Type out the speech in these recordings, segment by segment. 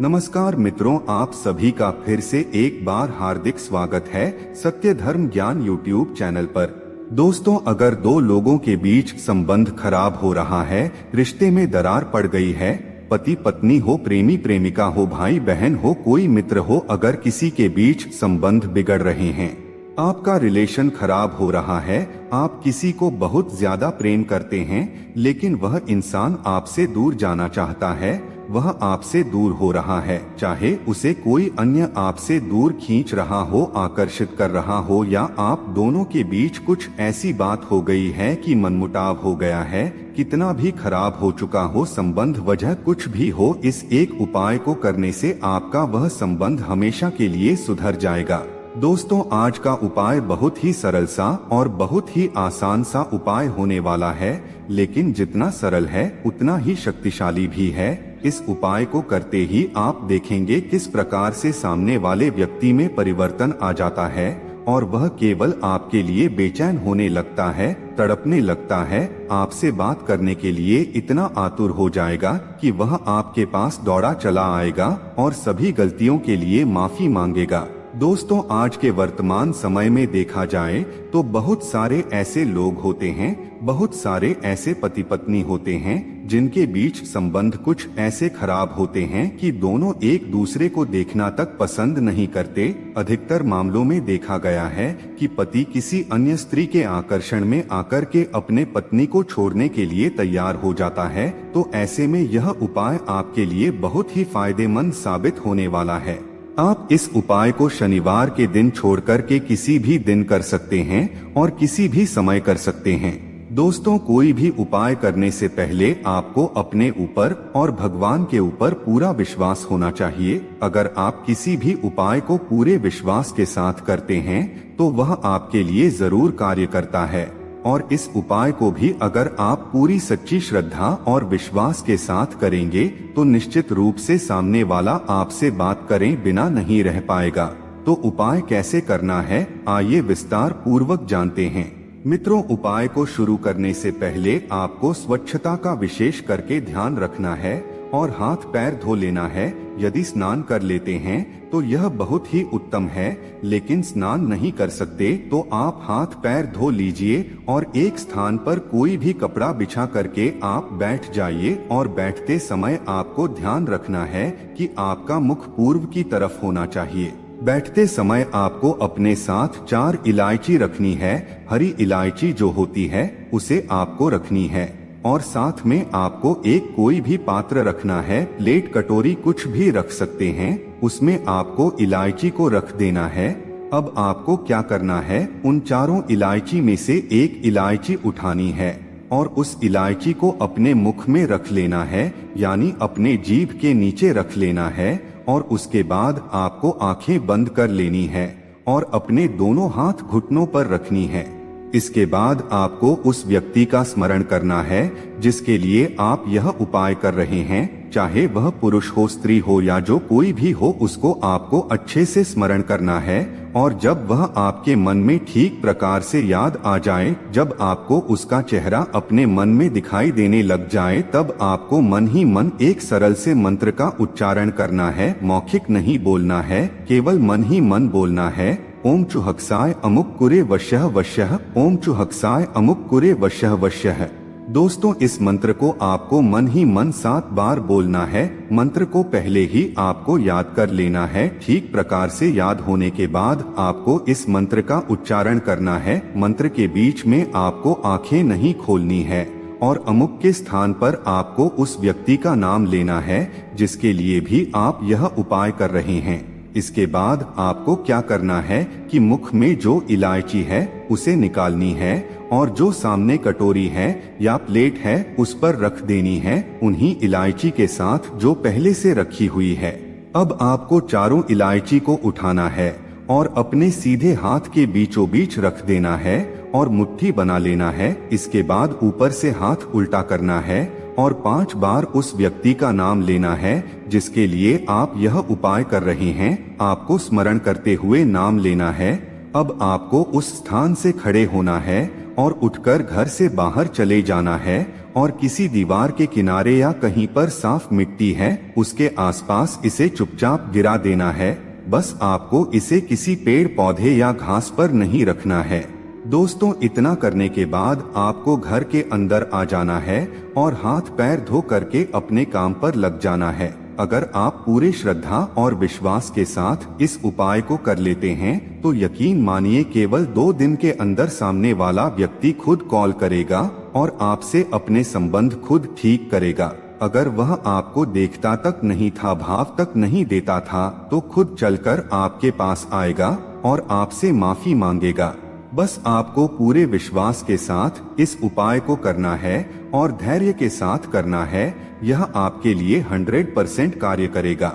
नमस्कार मित्रों, आप सभी का फिर से एक बार हार्दिक स्वागत है सत्य धर्म ज्ञान यूट्यूब चैनल पर। दोस्तों, अगर दो लोगों के बीच संबंध खराब हो रहा है, रिश्ते में दरार पड़ गई है, पति पत्नी हो, प्रेमी प्रेमिका हो, भाई बहन हो, कोई मित्र हो, अगर किसी के बीच संबंध बिगड़ रहे हैं, आपका रिलेशन खराब हो रहा है, आप किसी को बहुत ज्यादा प्रेम करते हैं लेकिन वह इंसान आपसे दूर जाना चाहता है, वह आपसे दूर हो रहा है, चाहे उसे कोई अन्य आपसे दूर खींच रहा हो, आकर्षित कर रहा हो, या आप दोनों के बीच कुछ ऐसी बात हो गई है कि मनमुटाव हो गया है, कितना भी खराब हो चुका हो संबंध, वजह कुछ भी हो, इस एक उपाय को करने से आपका वह संबंध हमेशा के लिए सुधर जाएगा। दोस्तों, आज का उपाय बहुत ही सरल सा और बहुत ही आसान सा उपाय होने वाला है, लेकिन जितना सरल है उतना ही शक्तिशाली भी है। इस उपाय को करते ही आप देखेंगे किस प्रकार से सामने वाले व्यक्ति में परिवर्तन आ जाता है और वह केवल आपके लिए बेचैन होने लगता है, तड़पने लगता है, आपसे बात करने के लिए इतना आतुर हो जाएगा कि वह आपके पास दौड़ा चला आएगा और सभी गलतियों के लिए माफी मांगेगा। दोस्तों, आज के वर्तमान समय में देखा जाए तो बहुत सारे ऐसे लोग होते हैं, बहुत सारे ऐसे पति पत्नी होते हैं जिनके बीच संबंध कुछ ऐसे खराब होते हैं कि दोनों एक दूसरे को देखना तक पसंद नहीं करते। अधिकतर मामलों में देखा गया है कि पति किसी अन्य स्त्री के आकर्षण में आकर के अपने पत्नी को छोड़ने के लिए तैयार हो जाता है। तो ऐसे में यह उपाय आपके लिए बहुत ही फायदेमंद साबित होने वाला है। आप इस उपाय को शनिवार के दिन छोड़कर के किसी भी दिन कर सकते हैं और किसी भी समय कर सकते हैं। दोस्तों, कोई भी उपाय करने से पहले आपको अपने ऊपर और भगवान के ऊपर पूरा विश्वास होना चाहिए। अगर आप किसी भी उपाय को पूरे विश्वास के साथ करते हैं तो वह आपके लिए जरूर कार्य करता है, और इस उपाय को भी अगर आप पूरी सच्ची श्रद्धा और विश्वास के साथ करेंगे तो निश्चित रूप से सामने वाला आपसे बात करें बिना नहीं रह पाएगा। तो उपाय कैसे करना है, आइए विस्तार पूर्वक जानते हैं। मित्रों, उपाय को शुरू करने से पहले आपको स्वच्छता का विशेष करके ध्यान रखना है और हाथ पैर धो लेना है। यदि स्नान कर लेते हैं तो यह बहुत ही उत्तम है, लेकिन स्नान नहीं कर सकते तो आप हाथ पैर धो लीजिए और एक स्थान पर कोई भी कपड़ा बिछा करके आप बैठ जाइए, और बैठते समय आपको ध्यान रखना है कि आपका मुख पूर्व की तरफ होना चाहिए। बैठते समय आपको अपने साथ 4 इलायची रखनी है। हरी इलायची जो होती है उसे आपको रखनी है, और साथ में आपको एक कोई भी पात्र रखना है, प्लेट कटोरी कुछ भी रख सकते हैं, उसमें आपको इलायची को रख देना है। अब आपको क्या करना है, उन 4 इलायची में से एक इलायची उठानी है और उस इलायची को अपने मुख में रख लेना है, यानी अपने जीभ के नीचे रख लेना है, और उसके बाद आपको आंखें बंद कर लेनी है और अपने दोनों हाथ घुटनों पर रखनी है। इसके बाद आपको उस व्यक्ति का स्मरण करना है जिसके लिए आप यह उपाय कर रहे हैं, चाहे वह पुरुष हो, स्त्री हो या जो कोई भी हो, उसको आपको अच्छे से स्मरण करना है। और जब वह आपके मन में ठीक प्रकार से याद आ जाए, जब आपको उसका चेहरा अपने मन में दिखाई देने लग जाए, तब आपको मन ही मन एक सरल से मंत्र का उच्चारण करना है। मौखिक नहीं बोलना है, केवल मन ही मन बोलना है। ओम चुहकसाय अमुक कुरे वश्यः वश्यः, ओम चुहकसाय अमुक कुरे वश्यः वश्यः। दोस्तों, इस मंत्र को आपको मन ही मन 7 बार बोलना है। मंत्र को पहले ही आपको याद कर लेना है। ठीक प्रकार से याद होने के बाद आपको इस मंत्र का उच्चारण करना है। मंत्र के बीच में आपको आंखें नहीं खोलनी है और अमुक के स्थान पर आपको उस व्यक्ति का नाम लेना है जिसके लिए भी आप यह उपाय कर रहे हैं। इसके बाद आपको क्या करना है कि मुख में जो इलायची है उसे निकालनी है और जो सामने कटोरी है या प्लेट है उस पर रख देनी है, उन्हीं इलायची के साथ जो पहले से रखी हुई है। अब आपको 4 इलायची को उठाना है और अपने सीधे हाथ के बीचों बीच रख देना है और मुट्ठी बना लेना है। इसके बाद ऊपर से हाथ उल्टा करना है और 5 बार उस व्यक्ति का नाम लेना है जिसके लिए आप यह उपाय कर रहे हैं। आपको स्मरण करते हुए नाम लेना है। अब आपको उस स्थान से खड़े होना है और उठकर घर से बाहर चले जाना है और किसी दीवार के किनारे या कहीं पर साफ मिट्टी है उसके आसपास इसे चुपचाप गिरा देना है। बस आपको इसे किसी पेड़ पौधे या घास पर नहीं रखना है। दोस्तों, इतना करने के बाद आपको घर के अंदर आ जाना है और हाथ पैर धो करके अपने काम पर लग जाना है। अगर आप पूरे श्रद्धा और विश्वास के साथ इस उपाय को कर लेते हैं तो यकीन मानिए केवल 2 दिन के अंदर सामने वाला व्यक्ति खुद कॉल करेगा और आपसे अपने संबंध खुद ठीक करेगा। अगर वह आपको देखता तक नहीं था, भाव तक नहीं देता था, तो खुद चलकर आपके पास आएगा और आपसे माफी मांगेगा। बस आपको पूरे विश्वास के साथ इस उपाय को करना है और धैर्य के साथ करना है। यह आपके लिए 100% कार्य करेगा।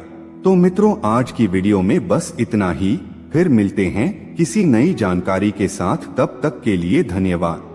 तो मित्रों, आज की वीडियो में बस इतना ही। फिर मिलते हैं किसी नई जानकारी के साथ। तब तक के लिए धन्यवाद।